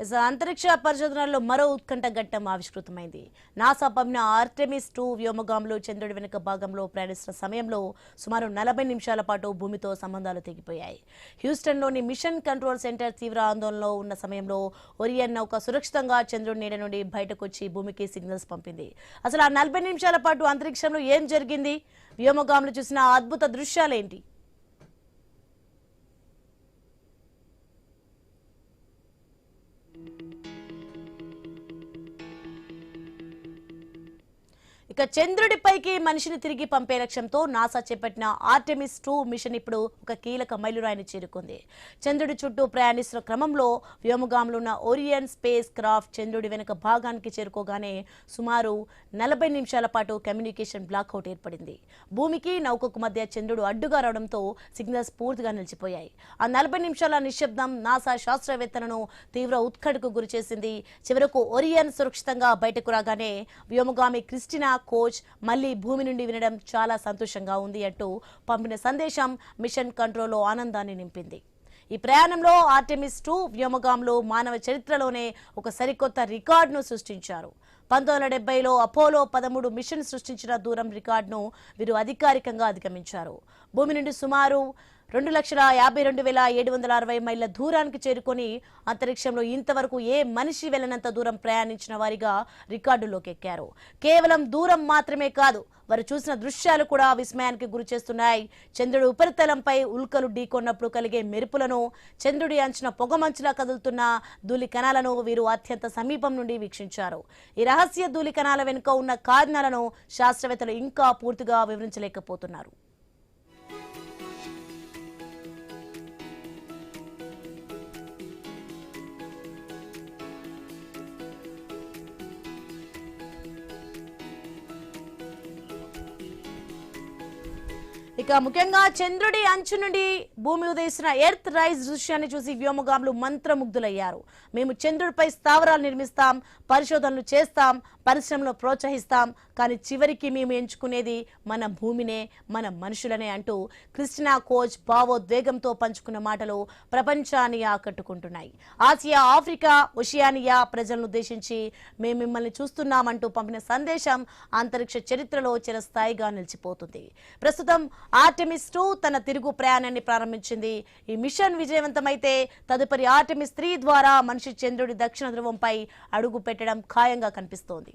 అంతరిక్ష పరిశోధనల్లో మరో ఉత్కంఠ ఘట్టం ఆవిష్కృతమైంది. నాసా పంపిన ఆర్టెమిస్ 2 వ్యోమగాములు చంద్రుడి వెనుక భాగంలో ప్రయాణిస్తున్న సమయంలో సుమారు 40 నిమిషాల పాటు భూమితో సంబంధాలు తెగిపోయాయి. హ్యూస్టన్లోని మిషన్ కంట్రోల్ సెంటర్ తీవ్ర ఆందోళనలో ఉన్న సమయంలో ఒరియన్ నౌక సురక్షితంగా చంద్రుడి నీడ నుండి బయటకొచ్చి భూమికి సిగ్నల్స్ పంపింది. అసలు ఆ 40 నిమిషాల పాటు అంతరిక్షంలో ఏం జరిగింది? వ్యోమగాములు చూసిన అద్భుత దృశ్యాలేంటి? ఇక చంద్రుడిపైకి మనిషిని తిరిగి పంపే లక్ష్యంతో నాసా చేపట్టిన ఆర్టెమిస్ 2 మిషన్ ఇప్పుడు ఒక కీలక మైలురాయిని చేరుకుంది. చంద్రుడి చుట్టూ ప్రయాణిస్తున్న క్రమంలో వ్యోమగాములు ఉన్న ఓరియన్ స్పేస్ క్రాఫ్ట్ చంద్రుడి వెనుక భాగానికి చేరుకోగానే సుమారు 40 నిమిషాల పాటు కమ్యూనికేషన్ బ్లాక్అవుట్ ఏర్పడింది. భూమికి నౌకకు మధ్య చంద్రుడు అడ్డుగా రావడంతో సిగ్నల్స్ పూర్తిగా నిలిచిపోయాయి. ఆ 40 నిమిషాల నిశ్శబ్దం నాసా శాస్త్రవేత్తలను తీవ్ర ఉత్కంఠకు గురిచేసింది. చివరకు ఓరియన్ సురక్షితంగా బయటకు రాగానే వ్యోమగామి క్రిస్టినా కోచ్ మళ్లీ భూమి నుండి వినడం చాలా సంతోషంగా ఉంది అంటూ పంపిన సందేశం మిషన్ కంట్రోల్లో ఆనందాన్ని నింపింది. ఈ ప్రయాణంలో ఆర్టెమిస్ 2 వ్యోమగాములు మానవ చరిత్రలోనే ఒక సరికొత్త రికార్డును సృష్టించారు. 1970లో అపోలో 13 మిషన్ సృష్టించిన దూరం రికార్డును వీరు అధికారికంగా అధిగమించారు. భూమి నుండి సుమారు 2,52,760 మైళ్ళ దూరానికి చేరుకొని అంతరిక్షంలో ఇంతవరకు ఏ మనిషి వెళ్లనంత దూరం ప్రయాణించిన వారిగా రికార్డులోకి ఎక్కారు. కేవలం దూరం మాత్రమే కాదు, వారు చూసిన దృశ్యాలు కూడా విస్మయానికి గురి చేస్తున్నాయి. చంద్రుడి ఉపరితలంపై ఉల్కలు ఢీకొన్నప్పుడు కలిగే మెరుపులను, చంద్రుడి అంచున పొగమంచులా కదులుతున్న ధూళి కణాలను వీరు అత్యంత సమీపం నుండి వీక్షించారు. ఈ రహస్య ధూళి కణాల వెనుక ఉన్న కారణాలను శాస్త్రవేత్తలు ఇంకా పూర్తిగా వివరించలేకపోతున్నారు. ఇక ముఖ్యంగా చంద్రుడి అంచు నుండి భూమి ఉదయిస్తున్న ఎర్త్ రైజ్ దృశ్యాన్ని చూసి వ్యోమగాములు మంత్రముగ్ధులయ్యారు. మేము చంద్రుడిపై స్థావరాలు నిర్మిస్తాం, పరిశోధనలు చేస్తాం, పరిశ్రమలు ప్రోత్సహిస్తాం, కానీ చివరికి మేము ఎంచుకునేది మన భూమినే, మన మనుషులనే అంటూ క్రిస్టినా కోచ్ భావోద్వేగంతో పంచుకున్న మాటలు ప్రపంచాన్ని ఆకట్టుకుంటున్నాయి. ఆసియా, ఆఫ్రికా, ఓషియానియా ప్రజలను ఉద్దేశించి మేము మిమ్మల్ని చూస్తున్నామంటూ పంపిన సందేశం అంతరిక్ష చరిత్రలో చిరస్థాయిగా నిలిచిపోతుంది. ప్రస్తుతం ఆర్టెమిస్ 2 తన తిరుగు ప్రయాణాన్ని ప్రారంభించింది. ఈ మిషన్ విజయవంతమైతే తదుపరి ఆర్టెమిస్ 3 ద్వారా మనిషి చంద్రుడి దక్షిణ ధ్రువంపై అడుగు పెట్టడం ఖాయంగా కనిపిస్తోంది.